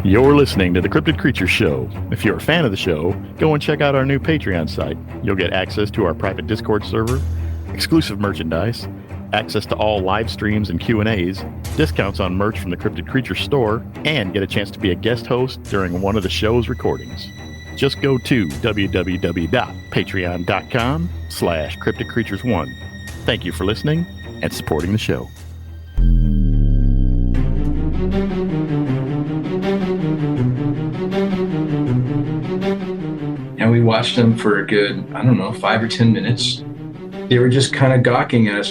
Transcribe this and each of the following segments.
You're listening to the Cryptid Creature Show. If you're a fan of the show, go and check out our new Patreon site. You'll get access to our private Discord server, exclusive merchandise, access to all live streams and Q&As, discounts on merch from the Cryptid Creature store, and get a chance to be a guest host during one of the show's recordings. Just go to www.patreon.com/cryptidcreatures1. Thank you for listening and supporting the show. And we watched them for a good, 5 or 10 minutes. They were just kind of gawking at us.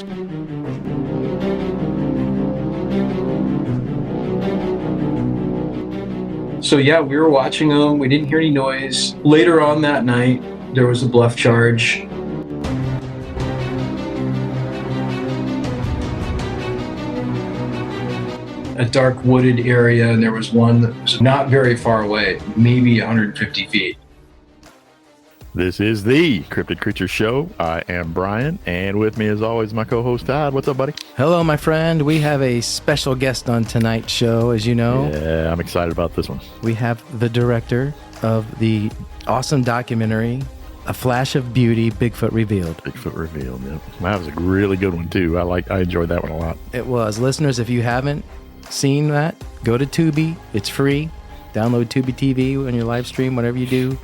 So yeah, we were watching them. We didn't hear any noise. Later on that night, there was a bluff charge. A dark wooded area, and there was one that was not very far away, maybe 150 feet. This is the Cryptid Creature Show. I am Brian, and with me as always, my co-host Todd. What's up, buddy? Hello, my friend. We have a special guest on tonight's show, as you know. Yeah, I'm excited about this one. We have the director of the awesome documentary, A Flash of Beauty, Bigfoot Revealed. Bigfoot Revealed, yeah. That was a really good one, too. I enjoyed that one a lot. It was. Listeners, if you haven't seen that, go to Tubi. It's free. Download Tubi TV on your live stream, whatever you do.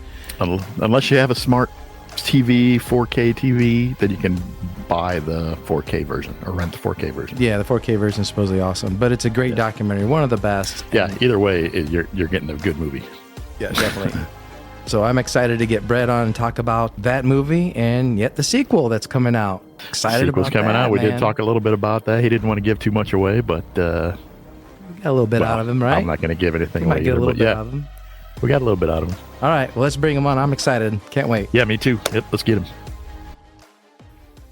Unless you have a smart TV, 4K TV, then you can buy the 4K version or rent the 4K version. Yeah, the 4K version is supposedly awesome, but it's a great documentary, one of the best. Yeah, either way, you're getting a good movie. Yeah, definitely. So I'm excited to get Brett on and talk about that movie and yet the sequel that's coming out. Excited Sequel's about coming that, out. We man. did talk a little bit about that. He didn't want to give too much away, but We got a little bit out of him, right? I'm not going to give anything We away might get either, a little but bit yeah, out of him. we got a little bit out of him. All right, well, let's bring him on. I'm excited. Can't wait. Yeah, me too. Yep, let's get him.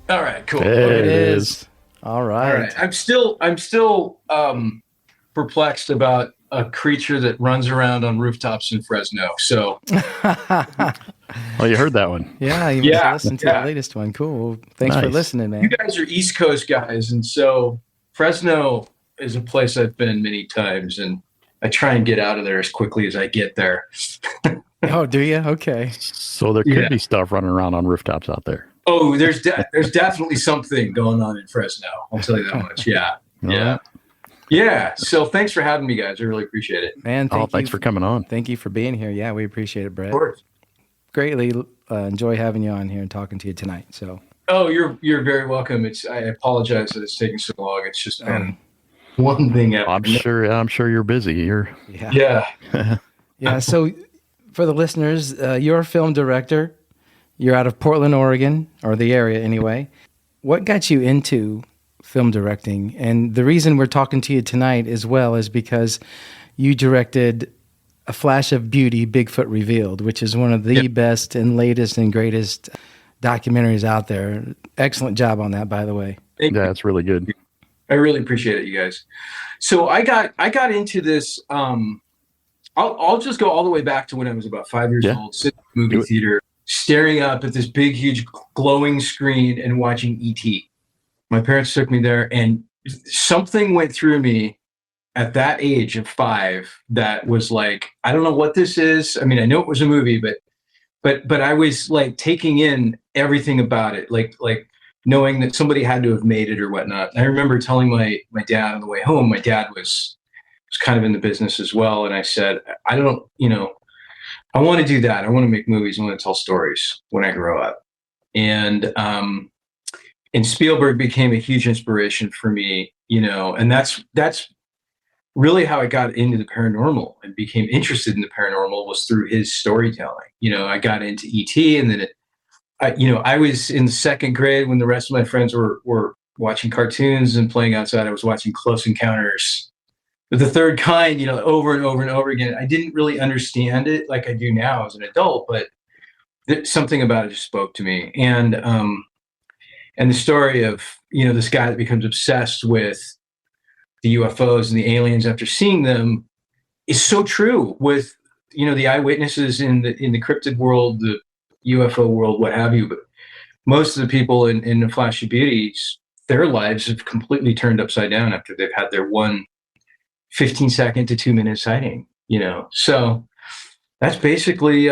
All right, cool. There It is. All right. All right. I'm still perplexed about a creature that runs around on rooftops in Fresno. So Well, you heard that one. Yeah, you Yeah, must listen to yeah. the latest one. Cool. Thanks for Nice. listening, you man. guys are East Coast guys, and so Fresno is a place I've been many times, and I try and get out of there as quickly as I get there. Oh, do you? Okay. So there could Yeah. be stuff running around on rooftops out there. Oh, there's definitely something going on in Fresno. I'll tell you that much. Yeah. Yeah. Yeah. So thanks for having me, guys. I really appreciate it. Man, Thanks for coming on. Thank you for being here. Yeah, we appreciate it, Brett. Of course. Greatly enjoy having you on here and talking to you tonight. So, Oh, you're very welcome. I apologize that it's taking so long. It's just been one thing after I'm sure you're busy. yeah. Yeah. So, for the listeners, you're a film director. You're out of Portland, Oregon, or the area anyway. What got you into film directing? And the reason we're talking to you tonight as well is because you directed A Flash of Beauty, Bigfoot Revealed, which is one of the best and latest and greatest documentaries out there. Excellent job on that, by the way. Thank you. Yeah, it's really good. I really appreciate it, you guys. So I got into this. I'll just go all the way back to when I was about 5 years old, sitting in the movie theater, staring up at this big, huge, glowing screen and watching E.T. My parents took me there, and something went through me at that age of 5 that was like, I don't know what this is. I mean, I know it was a movie, but I was like taking in everything about it, like knowing that somebody had to have made it or whatnot. And I remember telling my dad on the way home. My dad was kind of in the business as well, and I said, I don't, I want to do that. I want to make movies. I want to tell stories when I grow up. And Spielberg became a huge inspiration for me, and that's really how I got into the paranormal and became interested in the paranormal was through his storytelling. I got into E.T. and then I was in the second grade when the rest of my friends were watching cartoons and playing outside. I was watching Close Encounters of the Third Kind, over and over and over again. I didn't really understand it like I do now as an adult, but something about it just spoke to me. And the story of, this guy that becomes obsessed with the UFOs and the aliens after seeing them is so true with, the eyewitnesses in the cryptid world, the UFO world, what have you. But most of the people in the Flash of Beauty, their lives have completely turned upside down after they've had their one 15-second to 2-minute sighting. So that's basically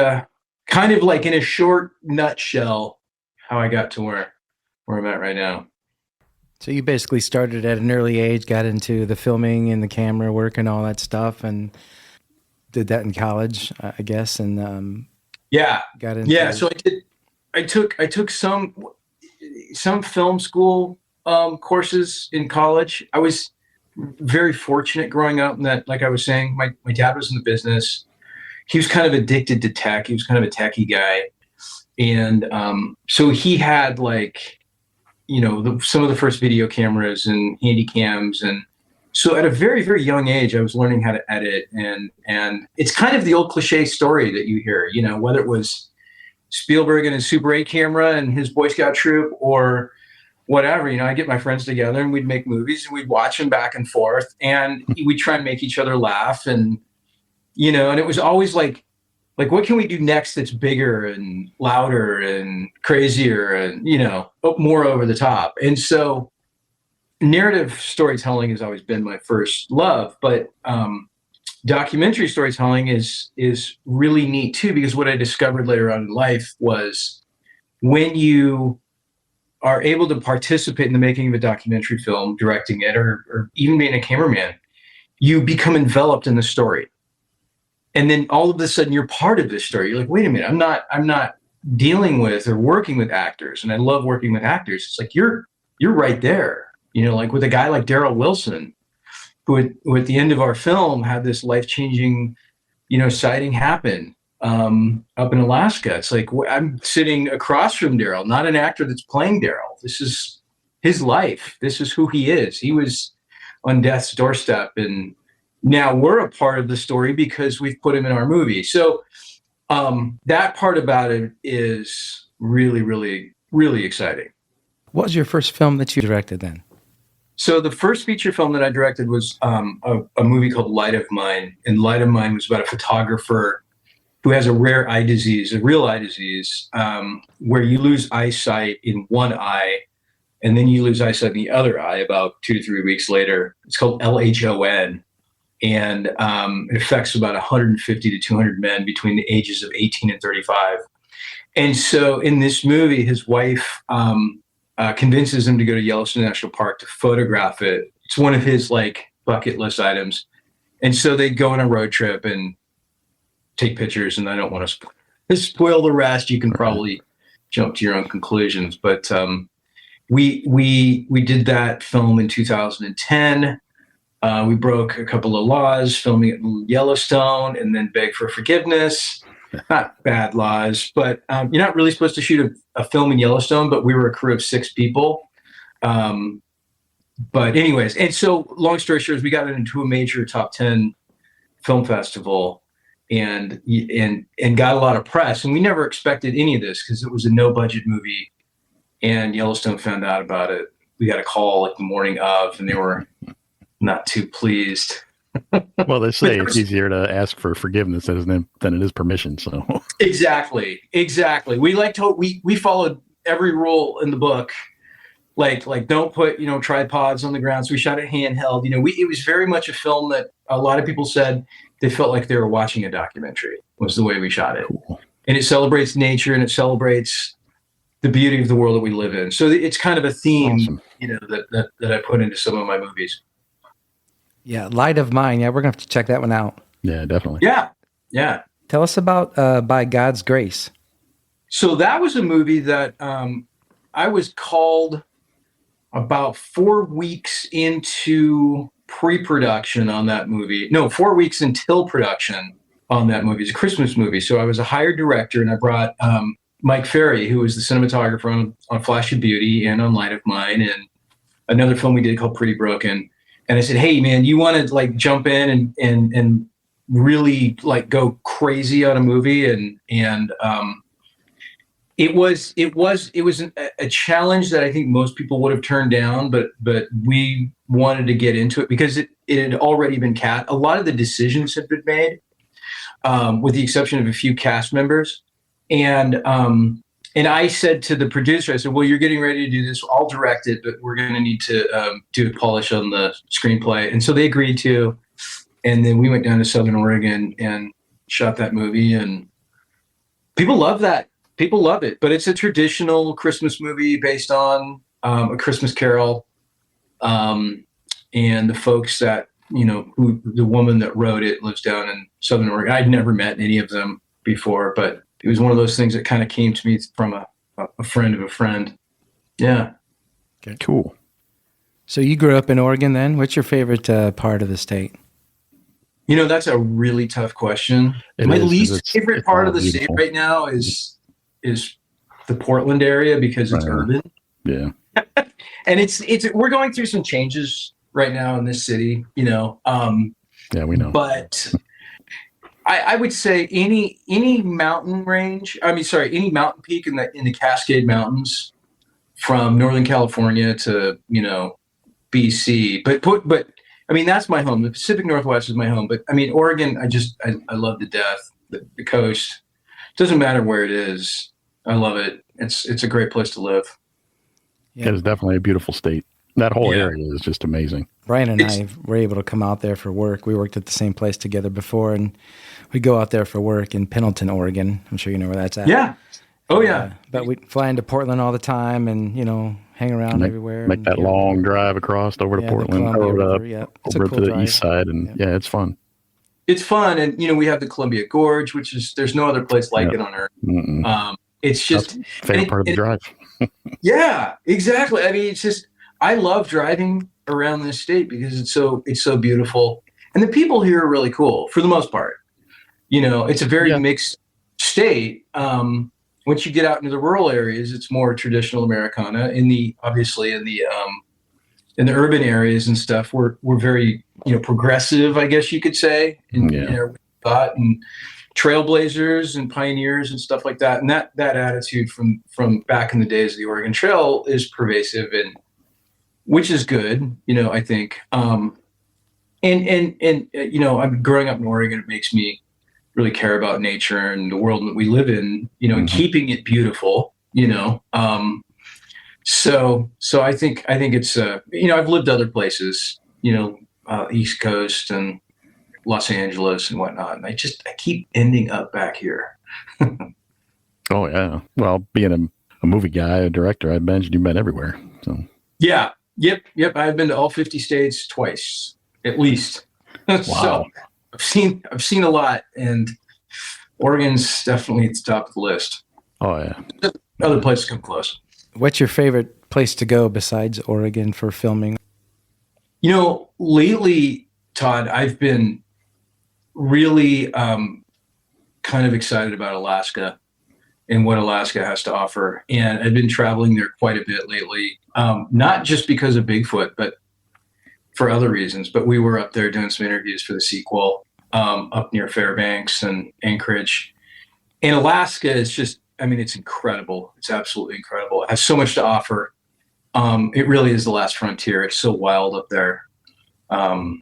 kind of like in a short nutshell how I got to where I'm at right now. So you basically started at an early age, got into the filming and the camera work and all that stuff, and did that in college, I guess, and got into So I took some film school courses in college. I was very fortunate growing up in that, like I was saying, my dad was in the business. He was kind of addicted to tech. He was kind of a techie guy. And so he had some of the first video cameras and handy cams. And so at a very, very young age, I was learning how to edit. And it's kind of the old cliche story that you hear, whether it was Spielberg and his Super 8 camera and his Boy Scout troop or whatever, I get my friends together and we'd make movies and we'd watch them back and forth and we'd try and make each other laugh. And, and it was always like, what can we do next that's bigger and louder and crazier and, more over the top? And so narrative storytelling has always been my first love, but documentary storytelling is really neat too, because what I discovered later on in life was when you are able to participate in the making of a documentary film, directing it, or even being a cameraman, you become enveloped in the story. And then all of a sudden you're part of this story. You're like, wait a minute, I'm not dealing with or working with actors. And I love working with actors. It's like, you're right there, like with a guy like Daryl Wilson, who at the end of our film had this life-changing, sighting happen up in Alaska. It's like, I'm sitting across from Daryl, not an actor that's playing Daryl. This is his life. This is who he is. He was on death's doorstep, and now we're a part of the story because we've put him in our movie. So that part about it is really, really, really exciting. What was your first film that you directed then? So the first feature film that I directed was a movie called Light of Mine. And Light of Mine was about a photographer who has a rare eye disease, a real eye disease, where you lose eyesight in one eye and then you lose eyesight in the other eye about 2 to 3 weeks later. It's called LHON. And it affects about 150 to 200 men between the ages of 18 and 35. And so in this movie, his wife convinces him to go to Yellowstone National Park to photograph it. It's one of his bucket list items. And so they go on a road trip and take pictures. And I don't want to spoil the rest. You can probably jump to your own conclusions. But we did that film in 2010. We broke a couple of laws filming it in Yellowstone and then begged for forgiveness. Not bad laws, but you're not really supposed to shoot a film in Yellowstone, but we were a crew of 6 people. But anyways, and so long story short is we got into a major top 10 film festival and got a lot of press. And we never expected any of this because it was a no budget movie and Yellowstone found out about it. We got a call the morning of, and they were not too pleased. Well, they say it's easier to ask for forgiveness than it is permission. So exactly. We followed every rule in the book. Like don't put tripods on the ground. So we shot it handheld. It was very much a film that a lot of people said they felt like they were watching a documentary. Was the way we shot it, cool. And it celebrates nature and it celebrates the beauty of the world that we live in. So it's kind of a theme, awesome. That I put into some of my movies. Yeah, Light of Mine. Yeah, we're going to have to check that one out. Yeah, definitely. Yeah. Tell us about By God's Grace. So that was a movie that I was called about 4 weeks into pre-production on that movie. No, 4 weeks until production on that movie. It's a Christmas movie. So I was a hired director, and I brought Mike Ferry, who was the cinematographer on Flash of Beauty and on Light of Mine, and another film we did called Pretty Broken. And I said, hey man, you want to jump in and really go crazy on a movie? And it was a challenge that I think most people would have turned down, but we wanted to get into it because it had already been cast. A lot of the decisions had been made, with the exception of a few cast members. And I said to the producer, I said, well, you're getting ready to do this. I'll direct it, but we're going to need to do a polish on the screenplay. And so they agreed to. And then we went down to Southern Oregon and shot that movie, and people love that. People love it, but it's a traditional Christmas movie based on A Christmas Carol. And the folks that, who the woman that wrote it lives down in Southern Oregon. I'd never met any of them before, but it was one of those things that kind of came to me from a friend of a friend. Yeah. Okay, cool. So you grew up in Oregon then? What's your favorite part of the state? That's a really tough question. My least favorite part of the state right now is the Portland area because it's urban. Yeah. And we're going through some changes right now in this city, Yeah, we know. But I would say any mountain range, any mountain peak in the Cascade Mountains from Northern California to, BC. But that's my home. The Pacific Northwest is my home. But Oregon, I love to death. The coast. Doesn't matter where it is. I love it. It's a great place to live. Yeah. It is definitely a beautiful state. That whole area is just amazing. Brian and I were able to come out there for work. We worked at the same place together before, and we go out there for work in Pendleton, Oregon. I'm sure you know where that's at. Yeah. Oh, yeah. But we fly into Portland all the time and, hang around everywhere. Make that long drive across over to Portland, over to the east side. And it's fun. It's fun. And, we have the Columbia Gorge, there's no other place like it on Earth. It's just favorite part of the drive. Yeah, exactly. It's just, I love driving around this state because it's so beautiful. And the people here are really cool for the most part. It's a very mixed state. Once you get out into the rural areas, it's more traditional Americana. In the urban areas and stuff, we're very, progressive, I guess you could say, in our thought, and trailblazers and pioneers and stuff like that. And that attitude from back in the days of the Oregon Trail is pervasive, and which is good, I think. I'm growing up in Oregon, it makes me really care about nature and the world that we live in, and keeping it beautiful, So I think it's, I've lived other places, East Coast and Los Angeles and whatnot. And I keep ending up back here. Oh yeah. Well, being a movie guy, a director, I imagine you've been everywhere. So yeah. Yep. I've been to all 50 states twice, at least. Wow. So I've seen a lot, and Oregon's definitely at the top of the list. Oh yeah. Other places come close. What's your favorite place to go besides Oregon for filming? Lately, Todd, I've been really kind of excited about Alaska and what Alaska has to offer. And I've been traveling there quite a bit lately, not just because of Bigfoot, but for other reasons. But we were up there doing some interviews for the sequel up near Fairbanks and Anchorage. And Alaska is just, it's incredible. It's absolutely incredible. It has so much to offer. It really is the last frontier. It's so wild up there. And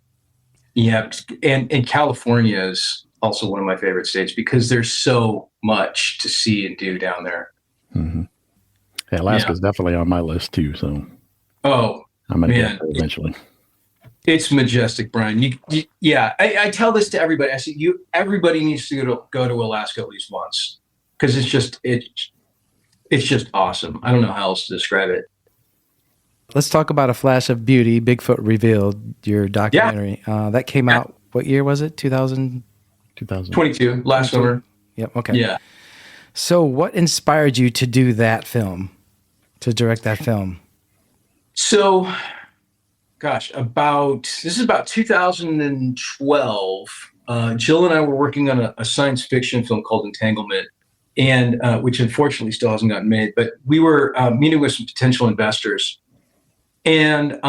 California is also one of my favorite states because there's so much to see and do down there. Mm-hmm. Yeah, Alaska's definitely on my list too. So, I'm going to get there eventually. It's majestic, Brian. I tell this to everybody. I say everybody needs to go to Alaska at least once because it's just awesome. I don't know how else to describe it. Let's talk about A Flash of Beauty, Bigfoot Revealed, your documentary. That came out, what year was it? 2022, last summer. Yep, okay. Yeah. So what inspired you to do that film, to direct that film? So, this is about 2012. Jill and I were working on a science fiction film called Entanglement, and which unfortunately still hasn't gotten made, but we were meeting with some potential investors. And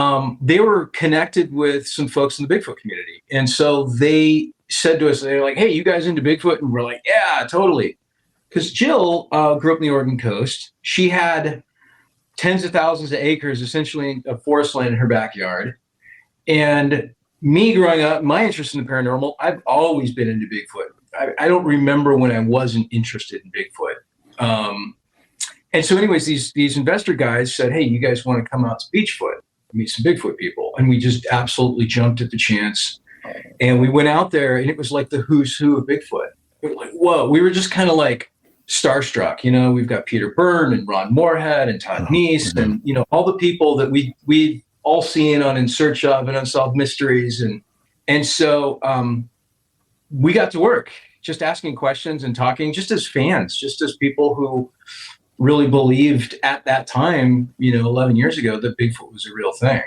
they were connected with some folks in the Bigfoot community. And so they said to us, they were like, hey, you guys into Bigfoot? And we're like, yeah, totally. Because Jill grew up in the Oregon coast. She had tens of thousands of acres, essentially of forest land in her backyard. And me growing up, my interest in the paranormal, I've always been into Bigfoot. I don't remember when I wasn't interested in Bigfoot. And so anyways, these investor guys said, hey, you guys want to come out to Beachfoot, meet some Bigfoot people? And we just absolutely jumped at the chance. And we went out there, and it was like the who's who of Bigfoot. We were like, whoa, we were just kind of like starstruck. We've got Peter Byrne and Ron Moorhead and Todd Neese and, all the people that we all seen on In Search of and Unsolved Mysteries. And so we got to work just asking questions and talking just as fans, just as people who really believed at that time, 11 years ago, that Bigfoot was a real thing.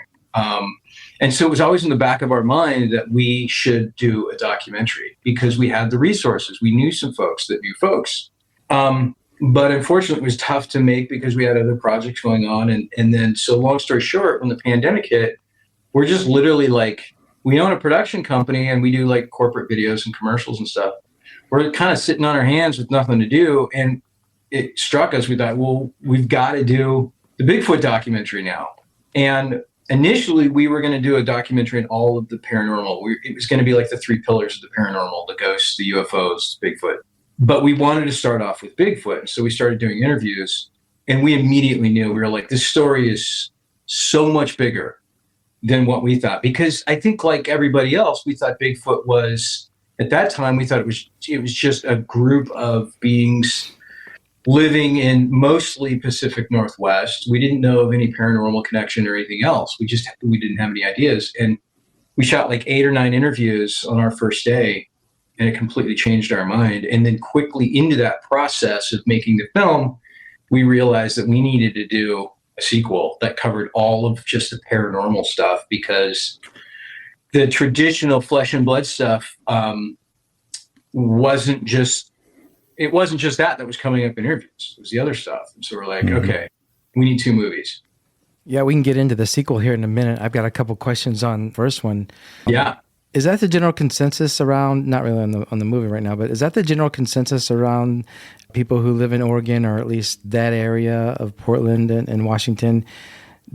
And so it was always in the back of our mind that we should do a documentary because we had the resources. We knew some folks that knew folks. But unfortunately, it was tough to make because we had other projects going on. And then, so long story short, when the pandemic hit, we're just literally like, we own a production company and we do like corporate videos and commercials and stuff. We're kind of sitting on our hands with nothing to do. And it struck us. We thought, well, we've got to do the Bigfoot documentary now. And initially, we were going to do a documentary on all of the paranormal. It was going to be like the 3 pillars of the paranormal: the ghosts, the UFOs, Bigfoot. But we wanted to start off with Bigfoot. So we started doing interviews, and we immediately knew, we were like, this story is so much bigger than what we thought. Because I think, like everybody else, we thought Bigfoot was, at that time, we thought it was just a group of beings living in mostly Pacific Northwest. We didn't know of any paranormal connection or anything else. We didn't have any ideas. And we shot like 8 or 9 interviews on our first day, and it completely changed our mind. And then quickly into that process of making the film, we realized that we needed to do a sequel that covered all of just the paranormal stuff, because the traditional flesh and blood stuff wasn't just that was coming up in interviews. It was the other stuff. And so we're like, okay, we need 2 movies. Yeah, we can get into the sequel here in a minute. I've got a couple questions on the first one. Yeah. Is that the general consensus around, not really on the movie right now, but is that the general consensus around people who live in Oregon, or at least that area of Portland and Washington?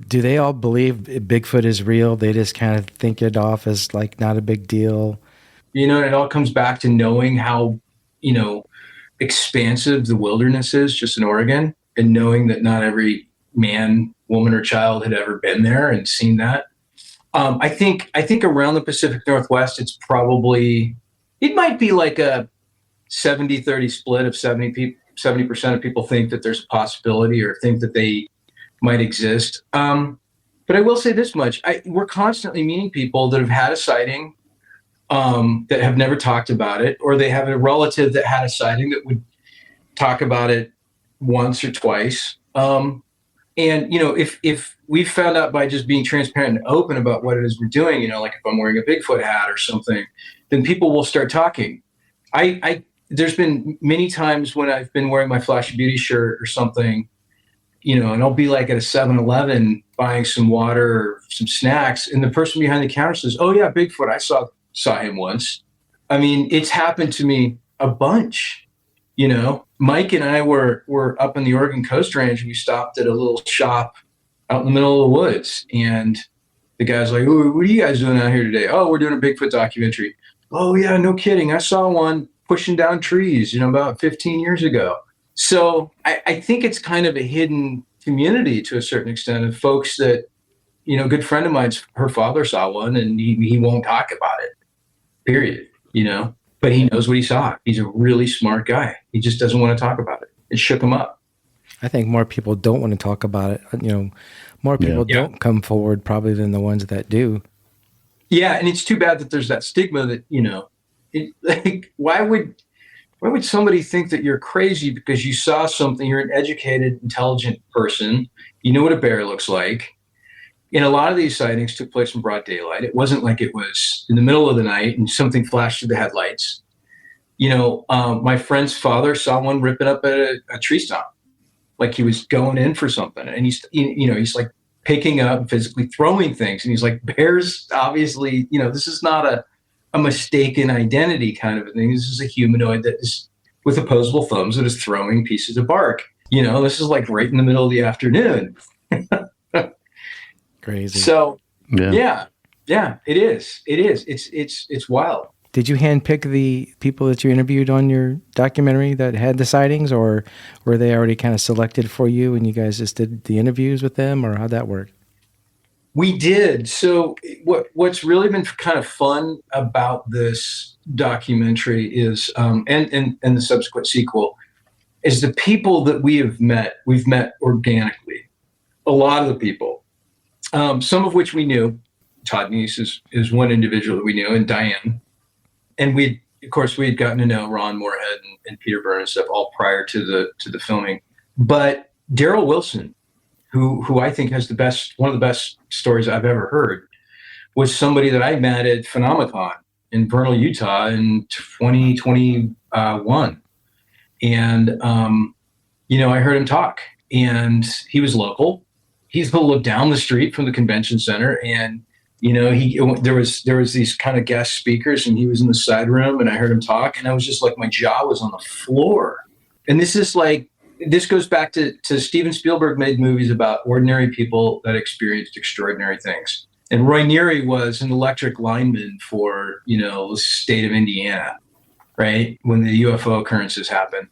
Do they all believe Bigfoot is real? They just kind of think it off as like not a big deal? It all comes back to knowing how, expansive the wilderness is just in Oregon, and knowing that not every man, woman, or child had ever been there and seen that. I think around the Pacific Northwest, it might be like a 70-30 split of 70% of people think that there's a possibility or think that they might exist. But I will say this much. We're constantly meeting people that have had a sighting, that have never talked about it, or they have a relative that had a sighting that would talk about it once or twice. And, if we've found out by just being transparent and open about what it is we're doing, like if I'm wearing a Bigfoot hat or something, then people will start talking. There's been many times when I've been wearing my Flash Beauty shirt or something, and I'll be like at a 7-Eleven buying some water or some snacks, and the person behind the counter says, "Oh yeah, Bigfoot, I saw him once." I mean, it's happened to me a bunch. Mike and I were up in the Oregon Coast Range, and we stopped at a little shop out in the middle of the woods, and the guy's like, "Ooh, what are you guys doing out here today?" "Oh, we're doing a Bigfoot documentary." "Oh yeah, no kidding. I saw one pushing down trees, about 15 years ago." So I think it's kind of a hidden community to a certain extent of folks that, a good friend of mine's, her father saw one, and he won't talk about it, period, but he knows what he saw. He's a really smart guy. He just doesn't want to talk about it. It shook him up. I think more people don't want to talk about it. More people don't come forward probably than the ones that do. Yeah, and it's too bad that there's that stigma that, why would somebody think that you're crazy because you saw something? You're an educated, intelligent person. You know what a bear looks like. And a lot of these sightings took place in broad daylight. It wasn't like it was in the middle of the night and something flashed through the headlights. My friend's father saw one ripping up a tree stump, like he was going in for something. And he's like picking up, physically throwing things. And he's like, bears, obviously, this is not a mistaken identity kind of a thing. This is a humanoid that is with opposable thumbs that is throwing pieces of bark. This is like right in the middle of the afternoon. Crazy. So yeah, it is. It's wild. Did you handpick the people that you interviewed on your documentary that had the sightings, or were they already kind of selected for you and you guys just did the interviews with them, or how'd that work? We did. So what's really been kind of fun about this documentary is, and the subsequent sequel, is the people that we've met organically. A lot of the people, some of which we knew. Todd Neese is one individual that we knew, and Diane. And we had gotten to know Ron Moorhead and Peter Byrne and stuff all prior to the filming. But Daryl Wilson, who I think has one of the best stories I've ever heard, was somebody that I met at Phenomicon in Vernal, Utah in 2021. And, I heard him talk, and he was local. He's lived down the street from the convention center. And, there was these kind of guest speakers, and he was in the side room, and I heard him talk, and I was just like, my jaw was on the floor. And this goes back to Steven Spielberg made movies about ordinary people that experienced extraordinary things. And Roy Neary was an electric lineman for, the state of Indiana, right? When the UFO occurrences happened.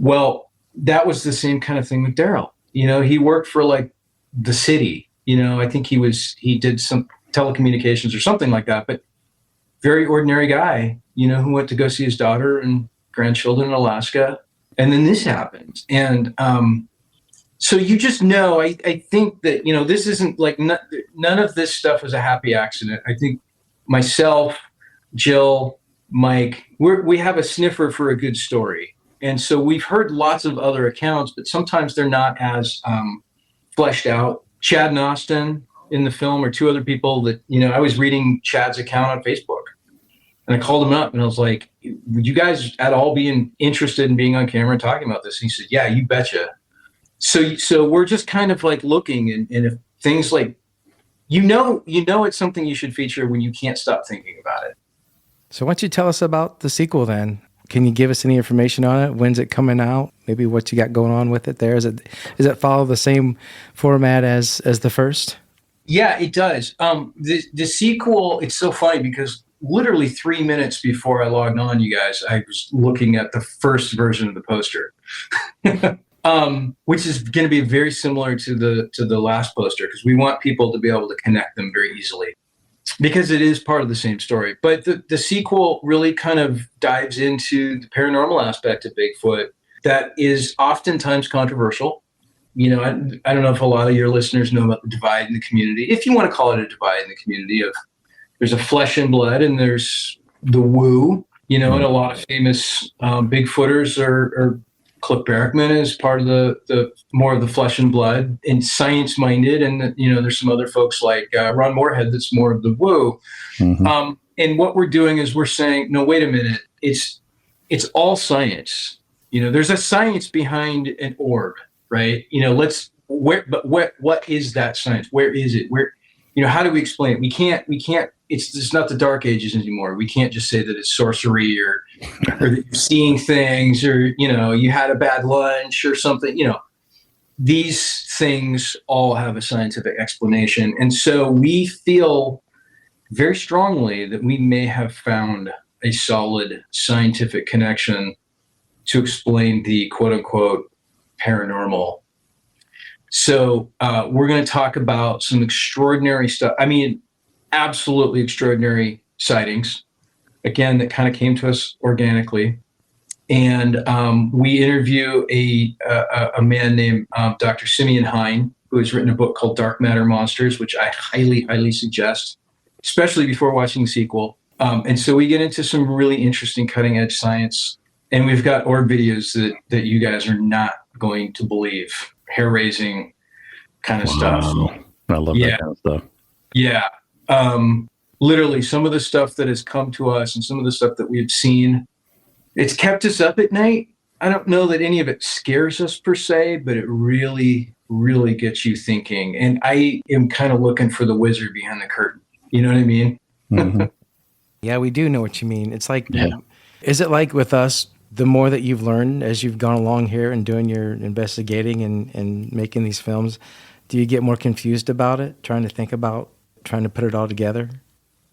Well, that was the same kind of thing with Daryl. He worked for like the city, I think he did some telecommunications or something like that, but very ordinary guy, who went to go see his daughter and grandchildren in Alaska. And then this happened. And so you just know, I think that, this isn't like, none of this stuff was a happy accident. I think myself, Jill, Mike, we have a sniffer for a good story. And so we've heard lots of other accounts, but sometimes they're not as fleshed out. Chad and Austin in the film are two other people that, I was reading Chad's account on Facebook. And I called him up and I was like, would you guys at all be interested in being on camera and talking about this? And he said, yeah, you betcha. So we're just kind of like looking, and if things like, it's something you should feature when you can't stop thinking about it. So why don't you tell us about the sequel then? Can you give us any information on it? When's it coming out? Maybe what you got going on with it there? Does it follow the same format as the first? Yeah, it does. The sequel, it's so funny because literally 3 minutes before I logged on, you guys, I was looking at the first version of the poster, which is going to be very similar to the last poster, because we want people to be able to connect them very easily, because it is part of the same story. But the sequel really kind of dives into the paranormal aspect of Bigfoot that is oftentimes controversial. I don't know if a lot of your listeners know about the divide in the community, if you want to call it a divide in the community of, there's a flesh and blood and there's the woo, and a lot of famous Bigfooters are Cliff Barrickman is part of the more of the flesh and blood and science minded. And, there's some other folks like Ron Moorhead that's more of the woo. Mm-hmm. And what we're doing is we're saying, no, wait a minute. It's all science. There's a science behind an orb, right? What is that science? Where is it? How do we explain it? We can't, it's not the dark ages anymore. We can't just say that it's sorcery or that you're seeing things or, you had a bad lunch or something, these things all have a scientific explanation. And so we feel very strongly that we may have found a solid scientific connection to explain the quote unquote paranormal. So we're going to talk about some extraordinary stuff. I mean, absolutely extraordinary sightings, again, that kind of came to us organically. And we interview a man named Dr. Simeon Hine, who has written a book called Dark Matter Monsters, which I highly, highly suggest, especially before watching the sequel. And so we get into some really interesting cutting edge science. And we've got orb videos that you guys are not going to believe. Hair-raising kind of stuff. I love that kind of stuff. Yeah. Literally some of the stuff that has come to us and some of the stuff that we've seen, it's kept us up at night. I don't know that any of it scares us per se, but it really, really gets you thinking. And I am kind of looking for the wizard behind the curtain. You know what I mean? Mm-hmm. Yeah, we do know what you mean. It's like, Is it like with us, the more that you've learned as you've gone along here and doing your investigating and making these films, do you get more confused about it, trying to put it all together?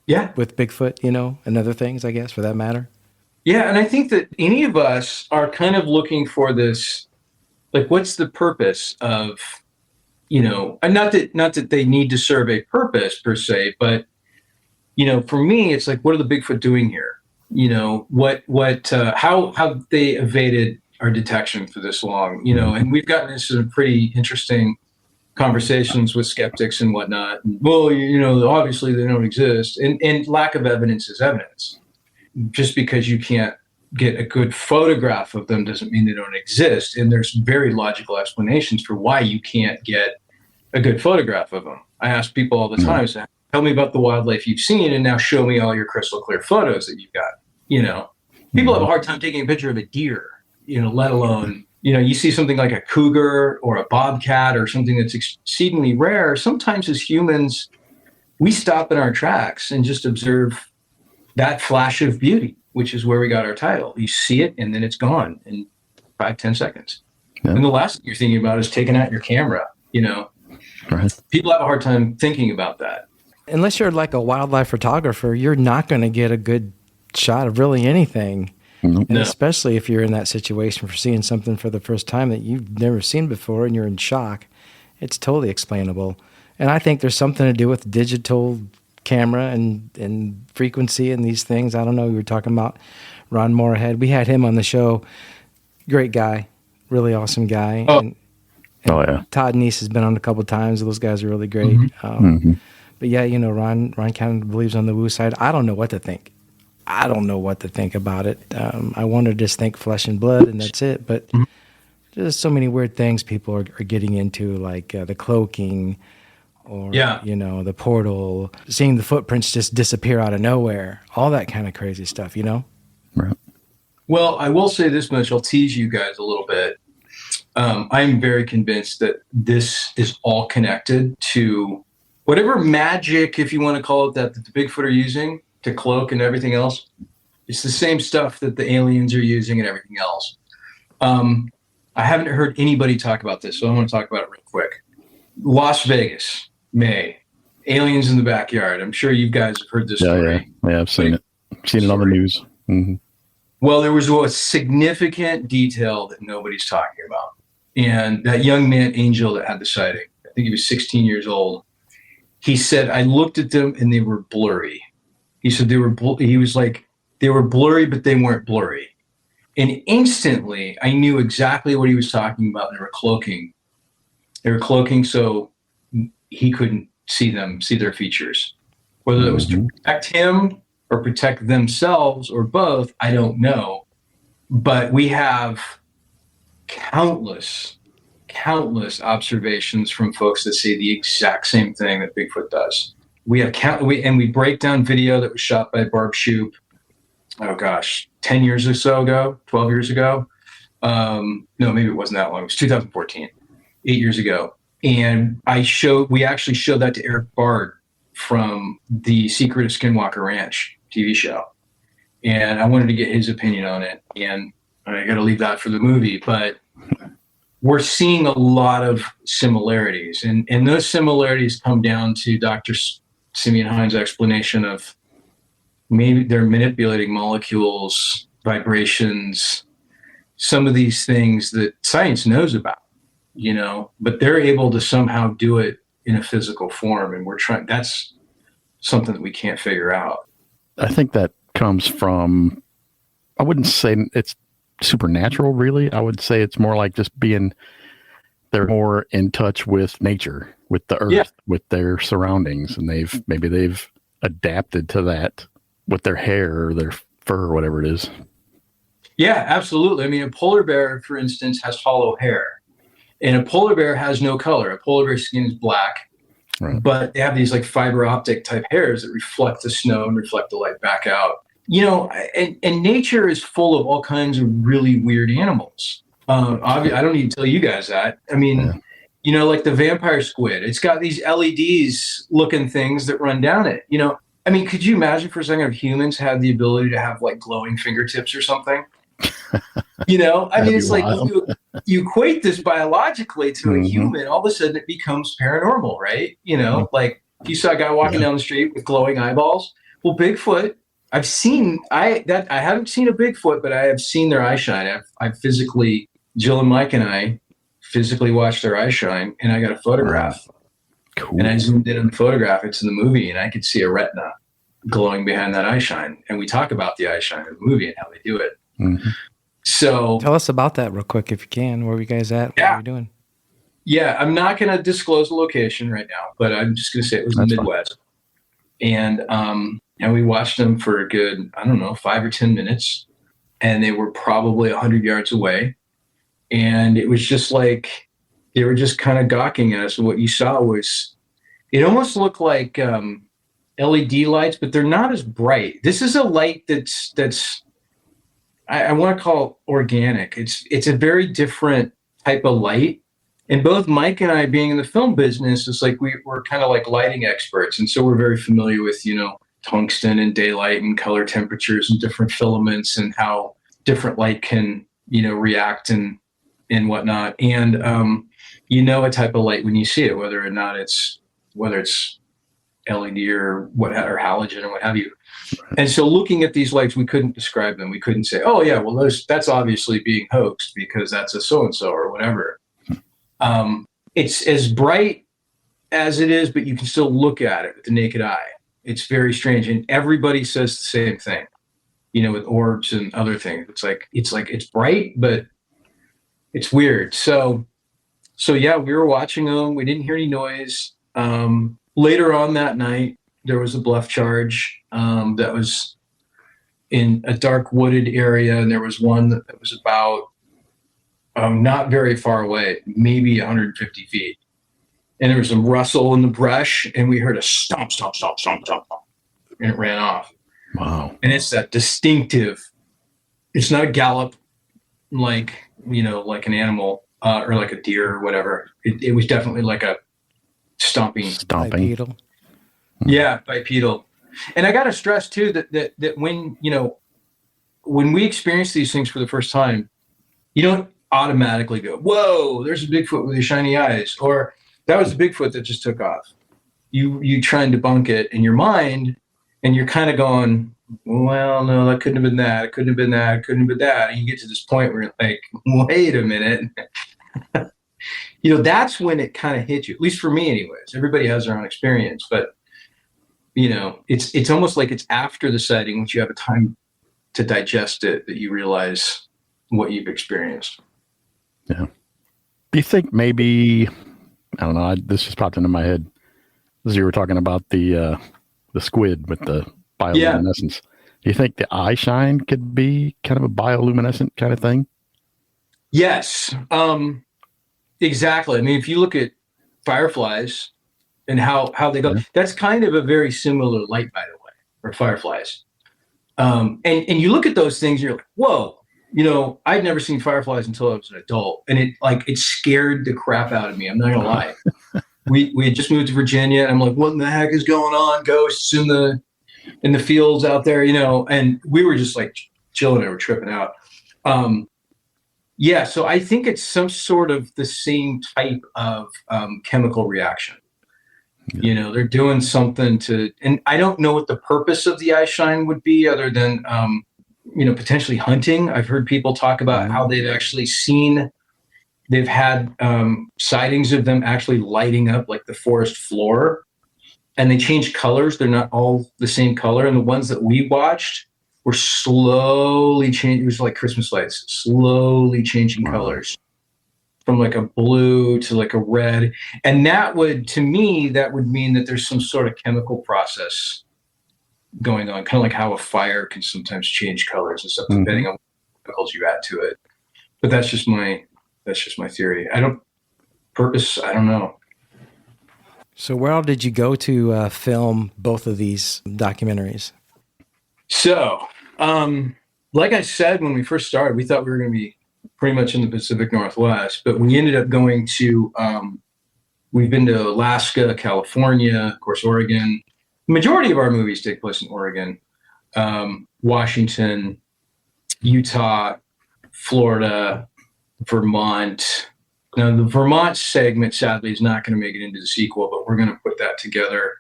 Yeah. With Bigfoot, and other things, I guess, for that matter? Yeah, and I think that any of us are kind of looking for this, like, what's the purpose of, and not that they need to serve a purpose per se, but for me, it's like, what are the Bigfoot doing here? How have they evaded our detection for this long? And we've gotten into some pretty interesting conversations with skeptics and whatnot. Well, obviously they don't exist, and lack of evidence is evidence. Just because you can't get a good photograph of them doesn't mean they don't exist. And there's very logical explanations for why you can't get a good photograph of them. I ask people all the time, say, tell me about the wildlife you've seen, and now show me all your crystal clear photos that you've got. People have a hard time taking a picture of a deer, let alone, you see something like a cougar or a bobcat or something that's exceedingly rare. Sometimes as humans, we stop in our tracks and just observe that flash of beauty, which is where we got our title. You see it and then it's gone in 5-10 seconds. Yeah. And the last thing you're thinking about is taking out your camera, Right. People have a hard time thinking about that. Unless you're like a wildlife photographer, you're not going to get a good shot of really anything. And especially if you're in that situation for seeing something for the first time that you've never seen before and you're in shock, it's totally explainable. And I think there's something to do with digital camera and frequency and these things. I don't know. We were talking about Ron Moorhead. We had him on the show. Great guy, really awesome guy. Oh, and Todd Neese has been on a couple of times. Those guys are really great. But yeah, Ron kind of believes on the woo side. I don't know what to think. I don't know what to think about it. I want to just think flesh and blood and that's it. But there's so many weird things people are getting into, like the cloaking or, the portal, seeing the footprints just disappear out of nowhere, all that kind of crazy stuff, Right. Well, I will say this much. I'll tease you guys a little bit. I'm very convinced that this is all connected to whatever magic, if you want to call it that the Bigfoot are using to cloak and everything else. It's the same stuff that the aliens are using and everything else. I haven't heard anybody talk about this, so I want to talk about it real quick. Las Vegas, May, aliens in the backyard. I'm sure you guys have heard this story. Yeah, I've seen it. Seen it on the news. Mm-hmm. Well, there was a significant detail that nobody's talking about. And that young man, Angel, that had the sighting, I think he was 16 years old. He said, I looked at them and they were blurry. He said he was like, they were blurry, but they weren't blurry. And instantly I knew exactly what he was talking about. They were cloaking. They were cloaking so he couldn't see their features. Whether it was to protect him or protect themselves or both, I don't know. But we have countless observations from folks that say the exact same thing that Bigfoot does. We have we break down video that was shot by Barb Shoup, 10 years or so ago, 12 years ago. No, maybe it wasn't that long. It was 2014, 8 years ago. And we actually showed that to Eric Bard from the Secret of Skinwalker Ranch TV show. And I wanted to get his opinion on it. And I got to leave that for the movie, but we're seeing a lot of similarities. And those similarities come down to Dr. Simeon Hines' explanation of maybe they're manipulating molecules, vibrations, some of these things that science knows about, but they're able to somehow do it in a physical form. And that's something that we can't figure out. I think that comes from, I wouldn't say it's supernatural, really. I would say it's more like just they're more in touch with nature, with the earth, with their surroundings. And they've adapted to that with their hair or their fur or whatever it is. Yeah, absolutely. I mean, a polar bear, for instance, has hollow hair, and a polar bear has no color. A polar bear's skin is black, right, but they have these like fiber optic type hairs that reflect the snow and reflect the light back out. And nature is full of all kinds of really weird animals. I don't need to tell you guys that. I mean, like the vampire squid, it's got these LEDs looking things that run down it. I mean, could you imagine for a second if humans had the ability to have like glowing fingertips or something? I mean, it's like you equate this biologically to a human, all of a sudden it becomes paranormal, right? Like you saw a guy walking down the street with glowing eyeballs. Well, Bigfoot, I haven't seen a Bigfoot, but I have seen their eye shine. I've physically, Jill and Mike and I physically watched their eye shine, and I got a photograph. Cool. And I zoomed in on the photograph. It's in the movie, and I could see a retina glowing behind that eye shine. And we talk about the eye shine in the movie and how they do it. Mm-hmm. So tell us about that real quick if you can. Where were you guys at? Yeah. What were you doing? Yeah, I'm not going to disclose the location right now, but I'm just going to say it was in the Midwest. Fine. And we watched them for a good, 5 or 10 minutes, and they were probably 100 yards away. And it was just like, they were just kind of gawking at us. And what you saw was, it almost looked like LED lights, but they're not as bright. This is a light that's I want to call it organic. It's a very different type of light. And both Mike and I, being in the film business, it's like we're kind of like lighting experts. And so we're very familiar with, tungsten and daylight and color temperatures and different filaments and how different light can, react and whatnot. And, a type of light when you see it, whether it's LED or or halogen or what have you. And so looking at these lights, we couldn't describe them. We couldn't say, oh yeah, well, that's obviously being hoaxed because that's a so-and-so or whatever. It's as bright as it is, but you can still look at it with the naked eye. It's very strange. And everybody says the same thing, with orbs and other things. It's bright, but it's weird. So yeah, we were watching them. We didn't hear any noise. Later on that night, there was a bluff charge that was in a dark wooded area. And there was one that was about not very far away, maybe 150 feet. And there was some rustle in the brush, and we heard a stomp, stomp, stomp, stomp, stomp, and it ran off. Wow. And it's that distinctive, it's not a gallop like an animal or like a deer or whatever. It was definitely like a stomping. Bipedal. Yeah, bipedal. And I got to stress too that when we experience these things for the first time, you don't automatically go, whoa, there's a Bigfoot with these shiny eyes, or that was a Bigfoot that just took off. You try and debunk it in your mind, and you're kind of going, well, no, that couldn't have been that. It couldn't have been that. It couldn't have been that. And you get to this point where you're like, wait a minute. That's when it kind of hits you, at least for me anyways. Everybody has their own experience, but it's almost like it's after the sighting, once you have a time to digest it, that you realize what you've experienced. Yeah. Do you think maybe, I don't know, this just popped into my head as you were talking about the squid with the bioluminescence. Do you think the eye shine could be kind of a bioluminescent kind of thing? Yes, exactly. I mean, if you look at fireflies and how they go, that's kind of a very similar light, by the way, or fireflies. And you look at those things and you're like, whoa. I'd never seen fireflies until I was an adult, and it scared the crap out of me. I'm not gonna lie. We had just moved to Virginia, and I'm like, what in the heck is going on? Ghosts in the fields out there, and we were just like chilling and we're tripping out. So I think it's some sort of the same type of chemical reaction. They're doing something and I don't know what the purpose of the eye shine would be other than potentially hunting. I've heard people talk about how they've had sightings of them actually lighting up like the forest floor, and they change colors. They're not all the same color. And the ones that we watched were slowly changing. It was like Christmas lights, slowly changing colors from like a blue to like a red. And that would mean that there's some sort of chemical process going on, kind of like how a fire can sometimes change colors and stuff, depending on what chemicals you add to it. But that's just my theory. I don't know. So where all did you go to film both of these documentaries? So, like I said, when we first started, we thought we were going to be pretty much in the Pacific Northwest, but we ended up going to, we've been to Alaska, California, of course, Oregon. The majority of our movies take place in Oregon, Washington, Utah, Florida, Vermont. Now, the Vermont segment, sadly, is not going to make it into the sequel, but we're going to put that together.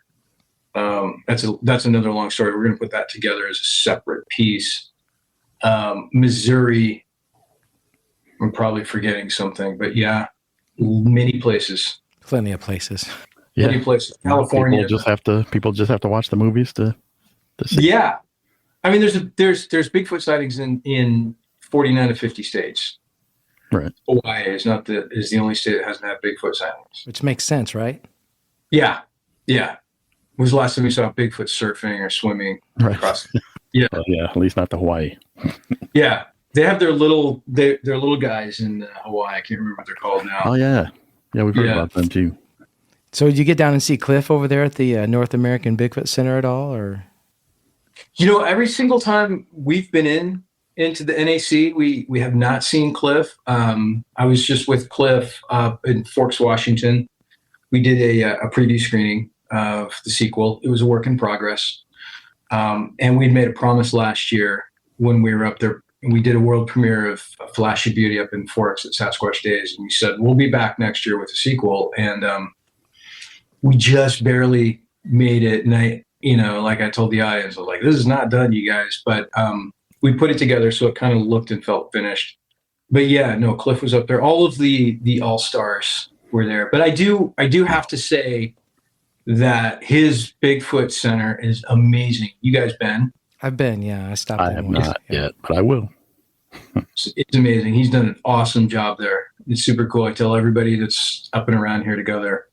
That's another long story. We're going to put that together as a separate piece. Missouri, I'm probably forgetting something, but yeah. Many places. Plenty of places. Yeah. Many places. California. People just have to watch the movies to see. Yeah. I mean, there's Bigfoot sightings in 49 to 50 states. Right. Hawaii is the only state that hasn't had Bigfoot sightings. Which makes sense, right? Yeah. Yeah. When was the last time you saw Bigfoot surfing or swimming across? Yeah. Yeah, at least not to Hawaii. Yeah. They have their little guys in Hawaii. I can't remember what they're called now. Oh, yeah. Yeah, we've heard about them, too. So did you get down and see Cliff over there at the North American Bigfoot Center at all? Or every single time we've been into the NAC, we have not seen Cliff. I was just with Cliff in Forks, Washington. We did a preview screening of the sequel. It was a work in progress. And we'd made a promise last year when we were up there. We did a world premiere of Flash of Beauty up in Forks at Sasquatch Days. And we said, we'll be back next year with a sequel. And we just barely made it. And like I told the audience, I was like, this is not done, you guys. But we put it together so it kind of looked and felt finished. But yeah, no, Cliff was up there. All of the all-stars were there. But I do have to say that his Bigfoot Center is amazing. You guys been? I've been, yeah. I stopped. I have not yet, but I will. It's amazing. He's done an awesome job there. It's super cool. I tell everybody that's up and around here to go there.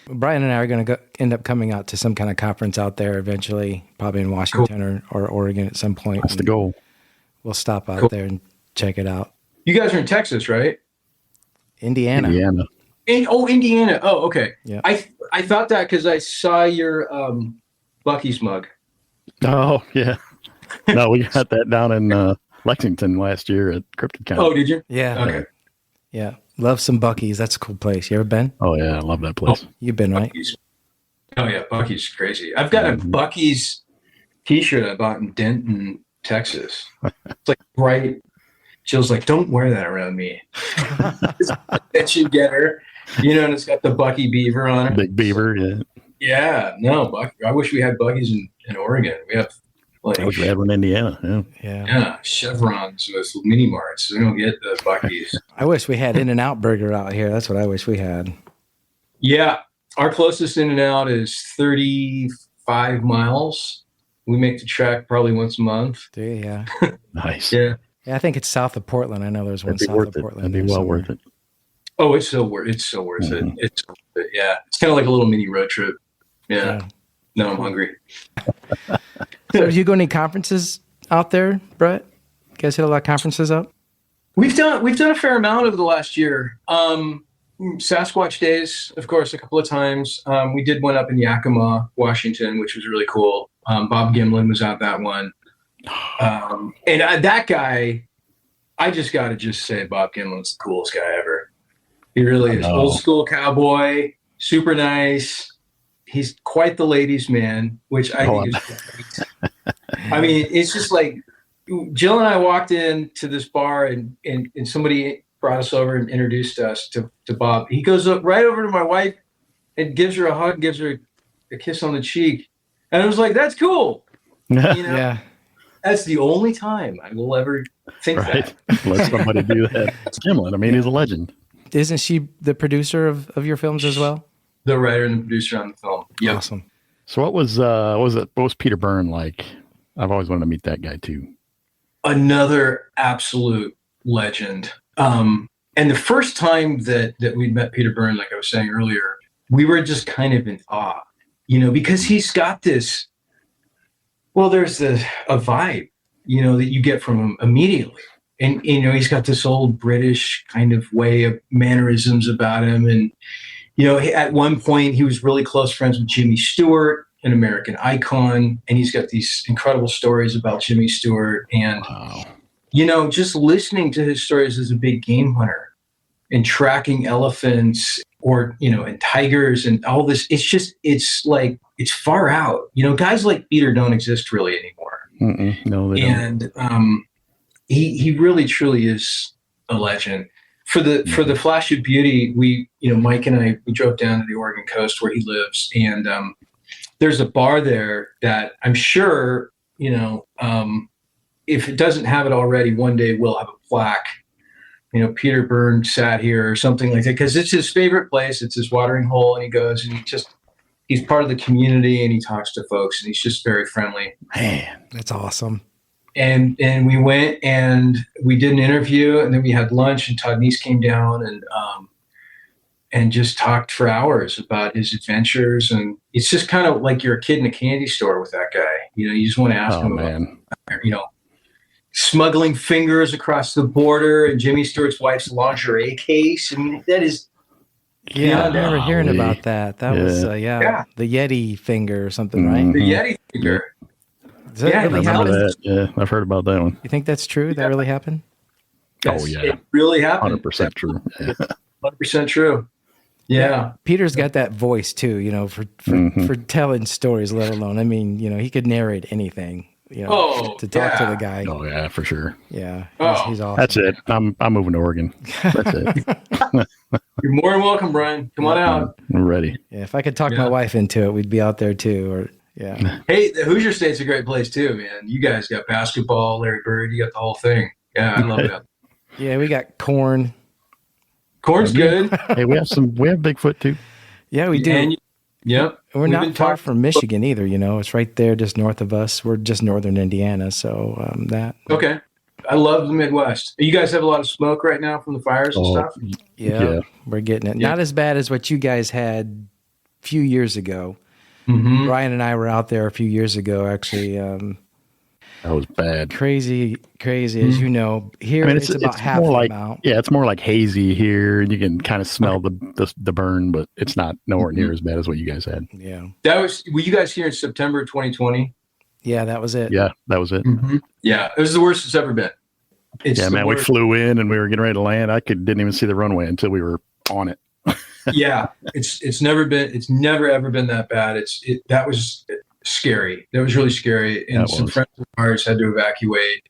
Brian and I are going to end up coming out to some kind of conference out there eventually, probably in Washington or Oregon at some point. That's the goal. We'll stop out there and check it out. You guys are in Texas, right? Indiana. Indiana. Oh, okay. Yeah. I thought that because I saw your Bucky's mug. Oh, yeah. No, we got that down in Lexington last year at CryptidCon. Oh, did you? Yeah. Okay. Yeah. Love some Bucky's. That's a cool place. You ever been? Oh, yeah. I love that place. You've been, right? Bucky's. Oh, yeah. Bucky's crazy. I've got a Bucky's t-shirt I bought in Denton, Texas. It's like bright. Jill's like, don't wear that around me. Attention getter. And it's got the Bucky beaver on it. Big beaver, yeah. Yeah. No, I wish we had Bucky's in Oregon. We have I wish we had one in Indiana. Yeah, chevrons with mini marts. We don't get the Bucky's. I wish we had In-N-Out Burger out here. That's what I wish we had. Yeah, our closest In-N-Out is 35 miles. We make the trek probably once a month. Yeah. Nice. Yeah. Yeah, I think it's south of Portland. I know there's one south of Portland. That'd be well worth it. Oh, it's so worth it. It's so worth it. Yeah. It's kind of like a little mini road trip. Yeah. No, I'm hungry. So, do you go to any conferences out there, Brett? You guys hit a lot of conferences up? We've done a fair amount over the last year. Sasquatch Days, of course, a couple of times. We did one up in Yakima, Washington, which was really cool. Bob Gimlin was at that one. And that guy, I just got to say Bob Gimlin's the coolest guy ever. He really is. Old school cowboy, super nice. He's quite the ladies' man, which I think is great. I mean, it's just like Jill and I walked into this bar and somebody brought us over and introduced us to Bob. He goes up right over to my wife and gives her a hug, gives her a kiss on the cheek. And I was like, that's cool. Yeah. That's the only time I will ever think that. Let somebody do that. It's Gimlin. I mean, he's a legend. Isn't she the producer of your films as well? The writer and the producer on the film. Yep. Awesome. So what was Peter Byrne like? I've always wanted to meet that guy too. Another absolute legend. And the first time that we'd met Peter Byrne, like I was saying earlier, we were just kind of in awe, because he's got this, there's a vibe, that you get from him immediately. And, he's got this old British kind of way of mannerisms about him. And, at one point he was really close friends with Jimmy Stewart, an American icon. And he's got these incredible stories about Jimmy Stewart. And, just listening to his stories as a big game hunter and tracking elephants and tigers and all this, it's far out. Guys like Peter don't exist really anymore. No, they don't. And he really truly is a legend. For the Flash of Beauty, we Mike and I, we drove down to the Oregon coast where he lives, and there's a bar there that I'm sure if it doesn't have it already, one day we'll have a plaque Peter Byrne sat here or something like that, because it's his favorite place. It's his watering hole, and he goes and he's part of the community, and he talks to folks, and he's just very friendly. Man, that's awesome. And we went and we did an interview, and then we had lunch, and Todd Neese came down and just talked for hours about his adventures. And it's just kind of like you're a kid in a candy store with that guy. You just want to ask him about, smuggling fingers across the border and Jimmy Stewart's wife's lingerie case. I mean, that is. Yeah, I remember hearing about that. That was, the Yeti finger or something, right? The Yeti finger. Does that really happen? That. Yeah, I've heard about that one. You think that's true? That really happened? Oh, yeah. It really happened. 100% true. Yeah. 100% true. Yeah. Peter's got that voice too, for telling stories, let alone, he could narrate anything, to talk to the guy. Oh yeah, for sure. Yeah. He's awesome. That's it. I'm moving to Oregon. That's it. You're more than welcome, Brian. Come on out. I'm ready. Yeah. If I could talk my wife into it, we'd be out there too. Hey, the Hoosier State's a great place too, man. You guys got basketball, Larry Bird, you got the whole thing. Yeah, I love that. Yeah, we got corn. Corn's good. Hey, we have Bigfoot too. Yeah, we do. Yep. We're not far from Michigan either, It's right there just north of us. We're just northern Indiana, so that. Okay. I love the Midwest. You guys have a lot of smoke right now from the fires and stuff? Yeah, we're getting it. Yeah. Not as bad as what you guys had a few years ago. Mm-hmm. Brian and I were out there a few years ago, actually. That was bad. Crazy, as you know. Here, it's about half the amount. Yeah, it's more like hazy here. You can kind of smell the burn, but it's not nowhere near as bad as what you guys had. Yeah. Were you guys here in September 2020? Yeah, that was it. Yeah, that was it. Mm-hmm. Yeah, it was the worst it's ever been. We flew in and we were getting ready to land. Didn't even see the runway until we were on it. Yeah, it's never ever been that bad. That was scary. That was really scary. And some friends of ours had to evacuate.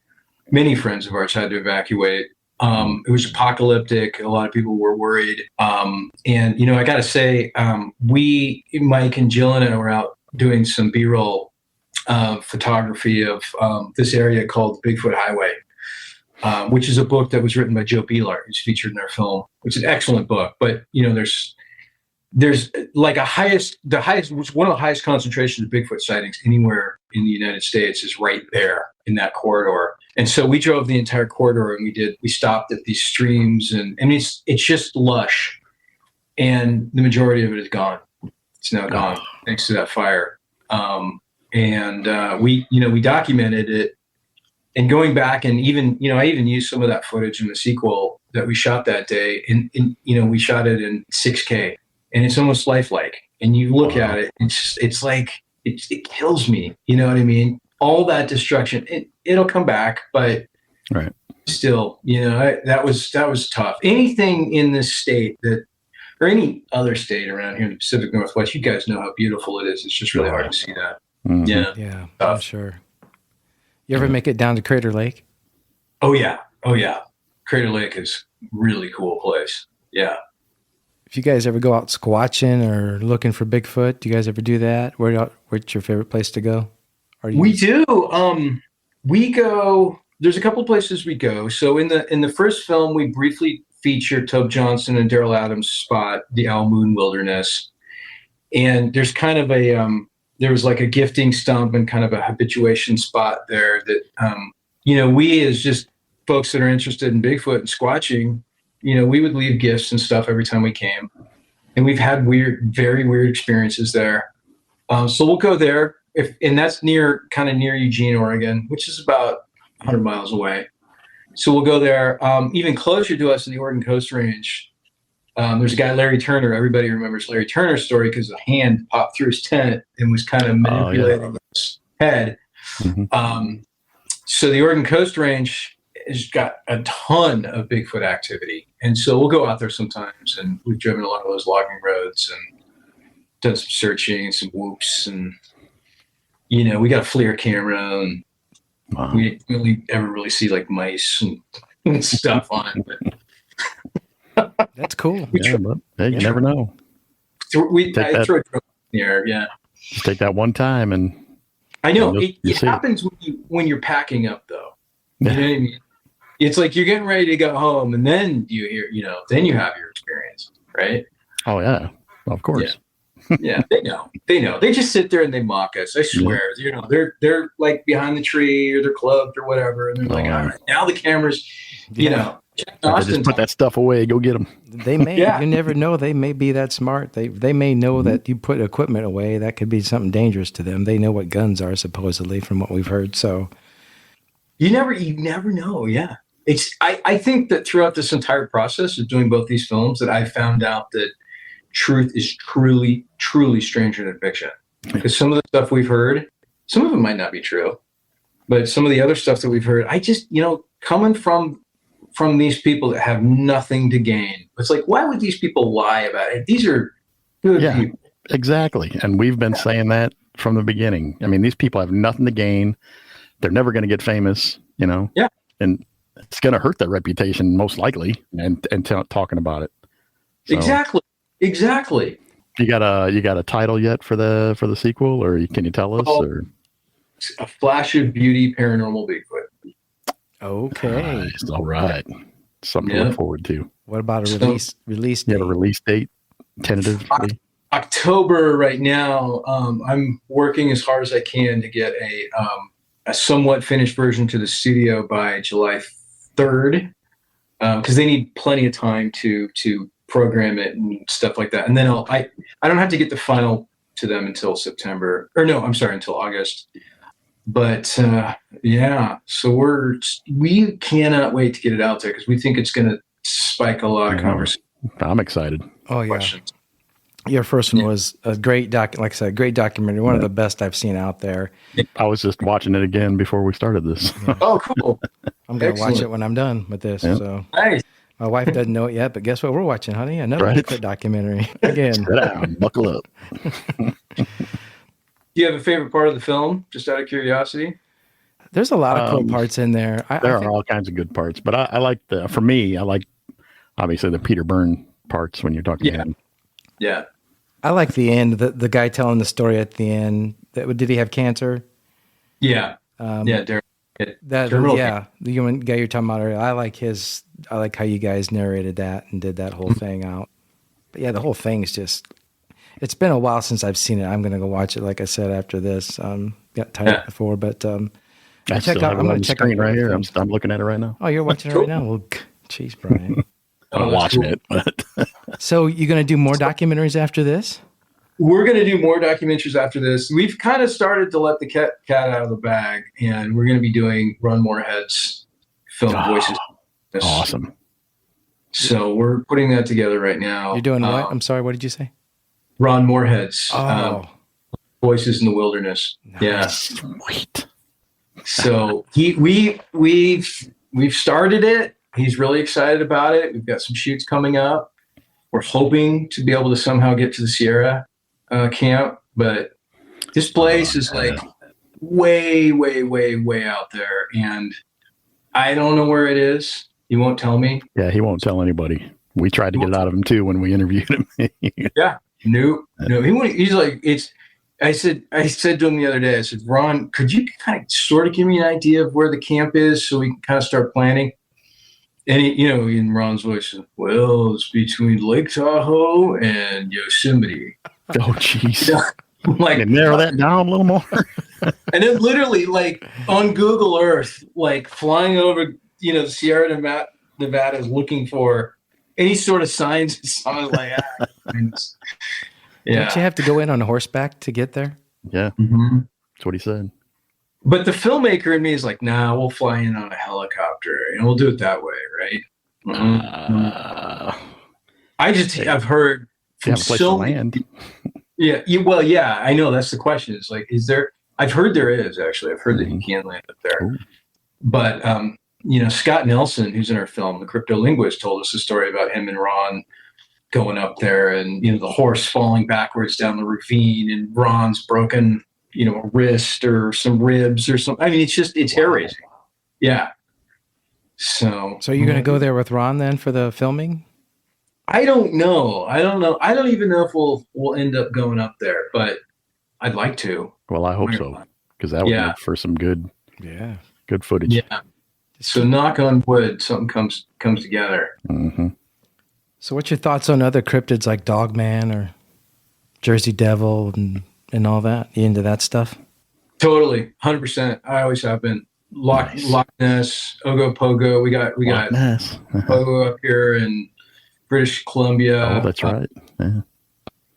Many friends of ours had to evacuate. It was apocalyptic. A lot of people were worried. And I got to say, Mike and Jill and I were out doing some B-roll photography of this area called Bigfoot Highway, which is a book that was written by Joe Beelart, who's featured in our film. It's an excellent book, but there's like one of the highest concentrations of Bigfoot sightings anywhere in the United States is right there in that corridor. And so we drove the entire corridor and we stopped at these streams, and it's just lush, and the majority of it is gone. It's now gone thanks to that fire. We documented it, and going back and I even used some of that footage in the sequel that we shot that day. And we shot it in 6K, and it's almost lifelike. And you look at it, it's like, it kills me. You know what I mean? All that destruction, it'll come back, but right. Still, that was tough. Anything in this state or any other state around here in the Pacific Northwest, you guys know how beautiful it is. It's just really hard to see that. Mm-hmm. Yeah, I'm sure. You ever make it down to Crater Lake? Oh yeah. Crater Lake is a really cool place. Yeah. If you guys ever go out squatching or looking for Bigfoot, do you guys ever do that? Where's your favorite place to go? We do. We go. There's a couple of places we go. So in the first film, we briefly featured Tobe Johnson and Daryl Adams' spot, the Owl Moon Wilderness, and there's kind of there was like a gifting stump and kind of a habituation spot there that we, as just folks that are interested in Bigfoot and squatching, we would leave gifts and stuff every time we came, and we've had very weird experiences there. So we'll go there. And that's near Eugene, Oregon, which is about 100 miles away. So we'll go there. Even closer to us in the Oregon Coast Range, there's a guy, Larry Turner. Everybody remembers Larry Turner's story because a hand popped through his tent and was kind of manipulating his head. Mm-hmm. So the Oregon Coast Range has got a ton of Bigfoot activity. And so we'll go out there sometimes, and we've driven along those logging roads and done some searching and some whoops, and we got a FLIR camera, and we only ever really see like mice and stuff on it. But that's cool. But you never know. I throw a drone in the air, yeah. Just take that one time, and I know it happens when you're packing up, though. You know what I mean? It's like you're getting ready to go home, and then you hear, then you have your experience, right? Oh yeah, of course. Yeah, they know. They just sit there and they mock us. I swear, they're like behind the tree or they're clubbed or whatever, and they're like, all right, now the cameras, Just put that stuff away. Go get them. They may. You never know. They may be that smart. They may know that you put equipment away. That could be something dangerous to them. They know what guns are, supposedly, from what we've heard. So you never know. Yeah, I think that throughout this entire process of doing both these films, that I found out that truth is truly, truly stranger than fiction. Because some of the stuff we've heard, some of it might not be true, but some of the other stuff that we've heard, I just, coming from these people that have nothing to gain, it's like, why would these people lie about it? These are good people. Exactly. And we've been saying that from the beginning. I mean, these people have nothing to gain. They're never going to get famous, Yeah. And it's going to hurt their reputation most likely, and talking about it. So, Exactly. You got a title yet for the sequel, or can you tell us? Or A Flash of Beauty Paranormal Bigfoot. Okay. Nice. All right. Something to look forward to. What about a release date? You have a release date tentatively? October right now. I'm working as hard as I can to get a somewhat finished version to the studio by July 3rd, because they need plenty of time to program it and stuff like that. And then I don't have to get the final to them until until August. But so we cannot wait to get it out there, because we think it's going to spike a lot of conversation. I'm excited. Oh yeah. Questions. Your first one was a great like I said, great documentary, one of the best I've seen out there. I was just watching it again before we started this. Yeah. Oh, cool. I'm going to watch it when I'm done with this. Yeah. So Nice. my wife doesn't know it yet, but guess what? We're watching, honey. Another Bigfoot documentary again. Sit down, buckle up. Do you have a favorite part of the film, just out of curiosity? There's a lot of cool parts in there. There are all kinds of good parts, but I like I like obviously the Peter Byrne parts when you're talking to him. Yeah. I like the end, the guy telling the story at the end. Did he have cancer? Yeah. Derek. The human guy you're talking about earlier. I like how you guys narrated that and did that whole thing out. But yeah, the whole thing is just, it's been a while since I've seen it. I'm going to go watch it, like I said, after this. Got tired before, but I'm going to check out right here. I'm looking at it right now. Oh, you're watching it right now? Well, jeez, Brian. I'm watching it. But So you're going to do more documentaries after this? We're going to do more documentaries after this. We've kind of started to let the cat out of the bag, and we're going to be doing Ron Moorhead's film voices. Awesome. So we're putting that together right now. You're doing what? I'm sorry, what did you say? Ron Moorhead's Voices in the Wilderness. Nice. Yeah. Sweet. So we've started it. He's really excited about it. We've got some shoots coming up. We're hoping to be able to somehow get to the Sierra camp, but this place is like way, way, way, way out there, and I don't know where it is. He won't tell me. Yeah, he won't tell anybody. We tried to get it out of him too when we interviewed him. Yeah, no, he won't. He's like, it's. I said to him the other day, I said, Ron, could you kind of sort of give me an idea of where the camp is so we can kind of start planning? And he, in Ron's voice, well, it's between Lake Tahoe and Yosemite. Oh, jeez. Like, narrow that down a little more. And then literally, like, on Google Earth, like flying over, the Sierra Nevada is looking for any sort of signs. I was like, yeah. Don't you have to go in on horseback to get there? Yeah. Mm-hmm. That's what he said. But the filmmaker in me is like, nah, we'll fly in on a helicopter and we'll do it that way, right? Mm-hmm. I've heard from so many. Yeah. Yeah, I know. That's the question. It's like, is there? I've heard there is actually. I've heard that you can land up there. Ooh. But Scott Nelson, who's in our film, the cryptolinguist, told us a story about him and Ron going up there, and the horse falling backwards down the ravine, and Ron's broken, a wrist or some ribs or something. I mean, it's hair raising. Yeah. So you're going to go there with Ron then for the filming? I don't know. I don't even know if we'll end up going up there, but I'd like to. Well, I hope so, because that would make for some good footage. Yeah. So knock on wood, something comes together. Mm-hmm. So what's your thoughts on other cryptids like Dogman or Jersey Devil and all that? You into that stuff? Totally, 100%. I always have been. Loch Ness, Ogopogo. We got Ness. Pogo up here in British Columbia. Oh, that's right. Yeah.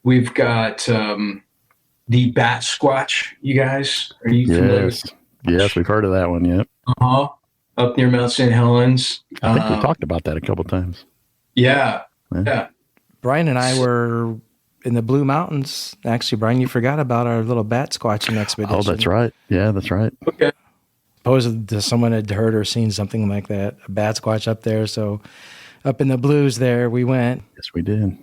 We've got the Bat Squatch. You guys, are you familiar with that? Yes, we've heard of that one. Yep. Up near Mount St. Helens. I think we talked about that a couple of times. Yeah. Brian and I were in the Blue Mountains. Actually, Brian, you forgot about our little bat squatching expedition. Oh, that's right. Yeah, that's right. Okay. Supposedly someone had heard or seen something like that, a bat squatch up there. So up in the Blues there, we went. Yes, we did.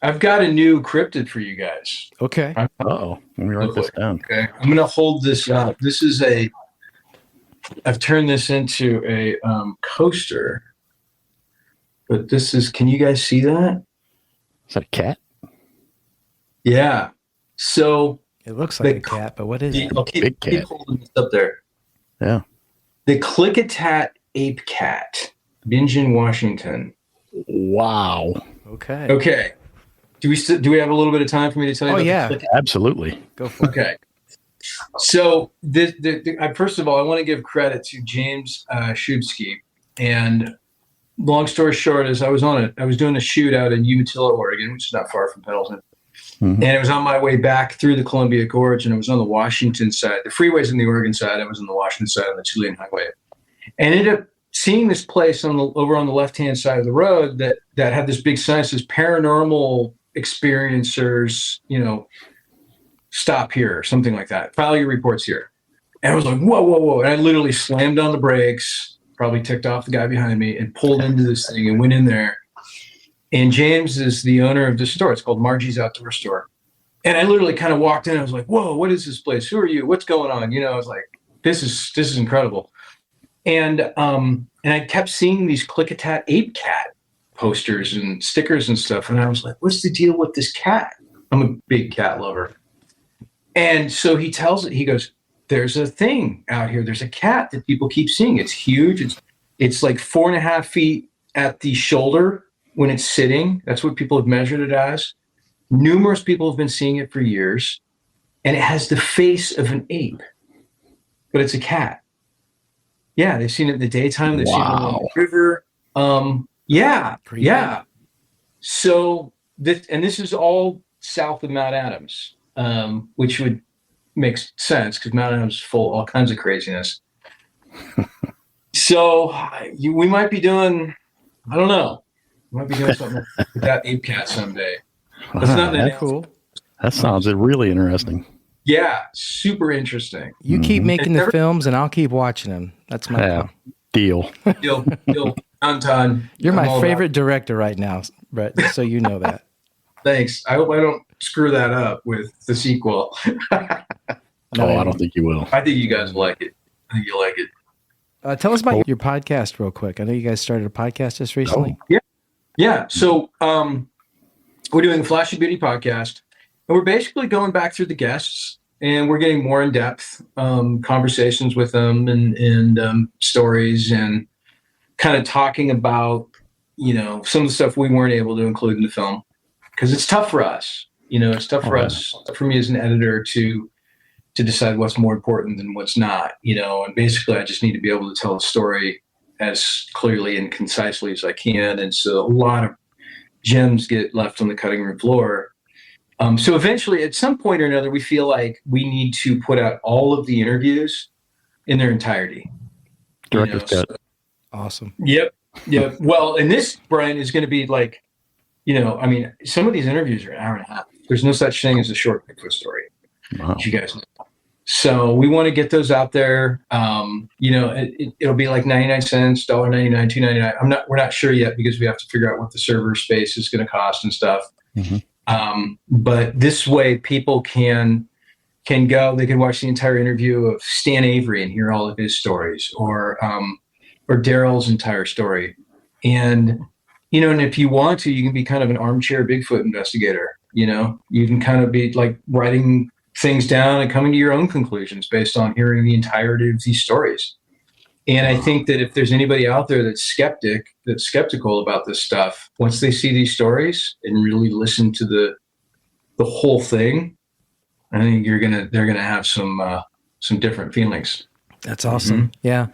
I've got a new cryptid for you guys. Okay. Uh-oh. Let me write this down. Okay. I'm going to hold this up. This is I've turned this into a coaster. But this is, can you guys see that? Is that a cat? Yeah. So it looks like a cat, but what is it? I'll keep holding this up there. Yeah. The Klickitat ape cat, Bingen, Washington. Wow. Okay. Do we have a little bit of time for me to tell you? Oh, yeah. Absolutely. Go for it. Okay. So first of all, I want to give credit to James Shubsky. And long story short is I was doing a shoot out in Umatilla, Oregon, which is not far from Pendleton. Mm-hmm. And it was on my way back through the Columbia Gorge, and it was on the Washington side. The freeway's on the Oregon side. I was on the Washington side on the 2-lane highway. And ended up seeing this place over on the left-hand side of the road that had this big sign that says paranormal experiencers, stop here, or something like that. File your reports here. And I was like, whoa. And I literally slammed on the brakes, probably ticked off the guy behind me, and pulled into this thing and went in there. And James is the owner of this store. It's called Margie's Outdoor Store. And I literally kind of walked in. I was like, whoa, what is this place? Who are you? What's going on? I was like, this is incredible. And I kept seeing these Klickitat ape cat posters and stickers and stuff. And I was like, what's the deal with this cat? I'm a big cat lover. And so he goes, there's a thing out here. There's a cat that people keep seeing. It's huge. It's like 4.5 feet at the shoulder when it's sitting. That's what people have measured it as. Numerous people have been seeing it for years. And it has the face of an ape, but it's a cat. Yeah, they've seen it in the daytime. They've seen it along the river. Yeah. So this is all south of Mount Adams, which would make sense because Mount Adams is full of all kinds of craziness. So we might be doing, I don't know, we might be doing something with that ape cat someday. That's not that cool. That sounds really interesting. Yeah, super interesting. You keep making the films, and I'll keep watching them. That's my plan. Deal. Anton. You're my favorite director right now, Brett, so you know that. Thanks. I hope I don't screw that up with the sequel. I don't think you will. I think you guys like it. I think you like it. Tell us about your podcast real quick. I know you guys started a podcast just recently. Yeah. So we're doing the Flashy Beauty podcast, and we're basically going back through the guests, and we're getting more in-depth conversations with them and stories, and kind of talking about, some of the stuff we weren't able to include in the film because it's tough for us. It's tough for us, for me as an editor to decide what's more important than what's not, and basically I just need to be able to tell a story as clearly and concisely as I can. And so a lot of gems get left on the cutting room floor. So eventually at some point or another, we feel like we need to put out all of the interviews in their entirety. Director's cut. Awesome. Yep. Well, and this, Brian, is going to be like, some of these interviews are an hour and a half. There's no such thing as a short Bigfoot story. Wow. You guys know. So we want to get those out there. It'll be like 99 cents, $1.99, $2.99. We're not sure yet because we have to figure out what the server space is going to cost and stuff. Mm-hmm. But this way people can go, they can watch the entire interview of Stan Avery and hear all of his stories, or Daryl's entire story. And if you want to, you can be kind of an armchair Bigfoot investigator. You can kind of be like writing things down and coming to your own conclusions based on hearing the entirety of these stories. And I think that if there's anybody out there that's skeptical about this stuff, once they see these stories and really listen to the whole thing, I think they're gonna have some different feelings. That's awesome. Yeah.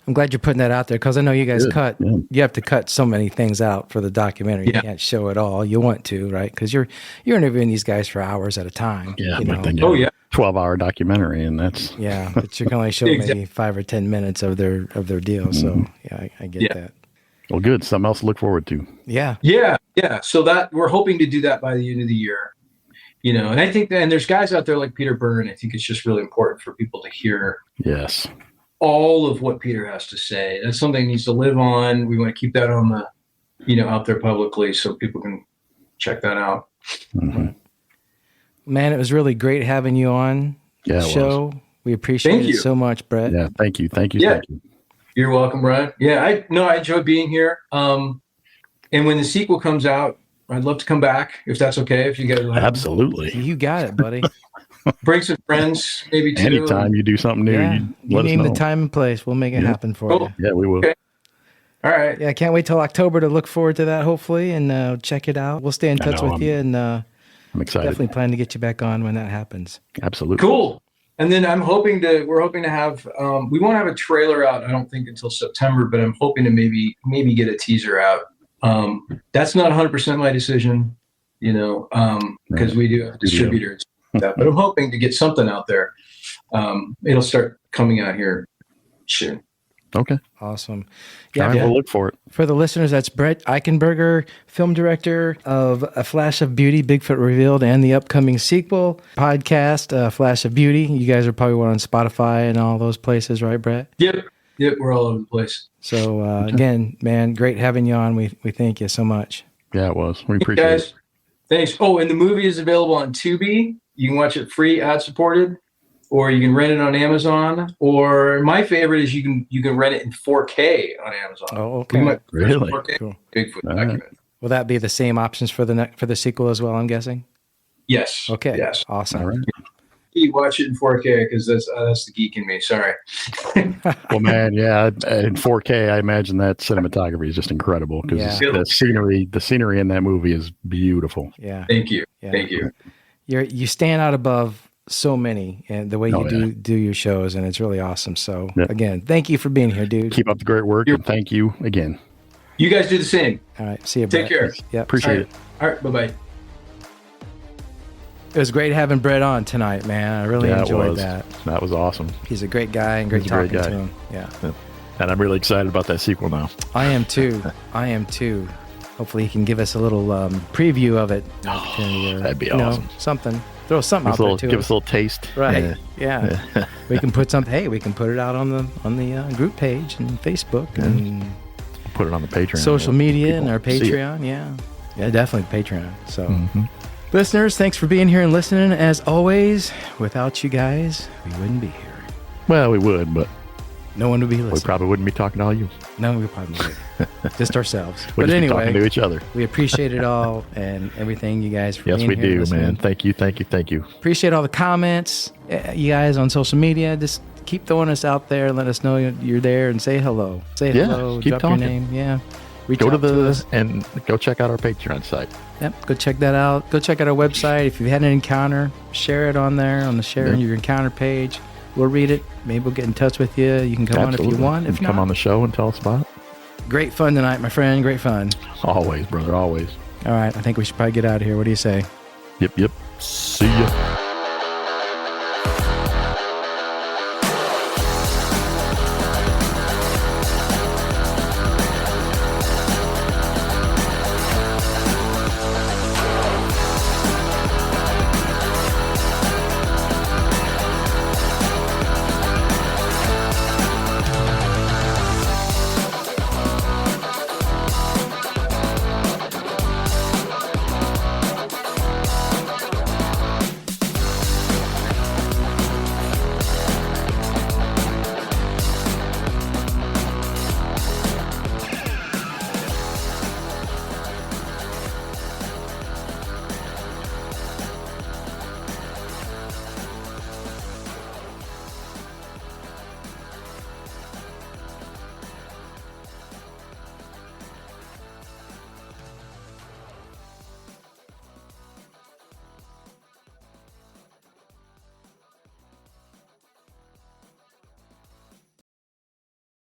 I'm glad you're putting that out there because I know you guys you have to cut so many things out for the documentary. Yeah. You can't show it all. You want to, right? Because you're interviewing these guys for hours at a time. Yeah. You know? Then 12-hour documentary, and that's but you can only show maybe 5 or 10 minutes of their deal. So I get that. Well, good. Something else to look forward to. Yeah. So that we're hoping to do that by the end of the year. You know, and I think and there's guys out there like Peter Byrne. I think it's just really important for people to hear. Yes. All of what Peter has to say. That's something that needs to live on. We want to keep that on the, out there publicly so people can check that out. Mm-hmm. Man, it was really great having you on the show. We appreciate it so much, Brett. Yeah, thank you. Thank you. Yeah. Thank you. You're welcome, Brian. Yeah, I enjoyed being here. And when the sequel comes out, I'd love to come back if that's okay. If you guys Absolutely. You got it, buddy. Bring some friends, maybe too. Anytime you do something new, you name the time and place. We'll make it happen for you. Yeah, we will. Okay. All right. Yeah, I can't wait till October to look forward to that, hopefully, and check it out. We'll stay in touch with you, and I'm excited. definitely plan to get you back on when that happens. Absolutely. Cool. And then we're hoping to have, we won't have a trailer out, I don't think, until September, but I'm hoping to maybe get a teaser out. That's not 100% my decision, because we do have distributors. But I'm hoping to get something out there. It'll start coming out here soon. Okay. Awesome. Yeah, we'll look for it. For the listeners, that's Brett Eichenberger, film director of A Flash of Beauty, Bigfoot Revealed, and the upcoming sequel podcast, Flash of Beauty. You guys are probably on Spotify and all those places, right, Brett? Yep, we're all over the place. So, again, man, great having you on. We thank you so much. Yeah, it was. We appreciate it. Thanks. Oh, and the movie is available on Tubi. You can watch it free, ad-supported, or you can rent it on Amazon. Or my favorite is you can rent it in 4K on Amazon. Oh, okay. Really? 4K Cool. Bigfoot document. Will that be the same options for the sequel as well, I'm guessing? Yes. Okay. Yes. Awesome. All right. You watch it in 4K because that's the geek in me. Sorry. Well, man, yeah, in 4K, I imagine that cinematography is just incredible because the scenery in that movie is beautiful. Yeah. Thank you. Yeah. Thank you. You stand out above so many, and the way you do your shows, and it's really awesome. So again, thank you for being here, dude. Keep up the great work, and thank you again. You guys do the same. All right. See you. Take care. Yeah. Appreciate it. All right. Bye-bye. It was great having Brett on tonight, man. I really enjoyed that. That was awesome. He's a great guy and great talking to him. Yeah. And I'm really excited about that sequel now. I am too. Hopefully he can give us a little preview of it. That'd be awesome. Something. Throw something out there too. Give us a little taste. Right. Yeah. We can put something. Hey, we can put it out on the group page and Facebook and put it on the Patreon. Social media and our Patreon. Yeah, definitely Patreon. So, listeners, thanks for being here and listening. As always, without you guys, we wouldn't be here. Well, we would, but no one would be listening. We probably wouldn't be talking to all you. No, we probably would. Just ourselves. We'd but anyway, be talking to each other. We appreciate it all and everything you guys for being here. Yes, we do, man. Thank you. Appreciate all the comments, you guys on social media. Just keep throwing us out there. Let us know you're there and say hello. Say hello. Keep drop talking. Your name. Yeah. Go to us and go check out our Patreon site. Yep. Go check that out. Go check out our website. If you've had an encounter, share it on there on the sharing your encounter page. We'll read it. Maybe we'll get in touch with you. You can come on if you want. If not, come on the show and tell us about it. Great fun tonight, my friend. Great fun. Always, brother. Always. All right. I think we should probably get out of here. What do you say? Yep. See ya.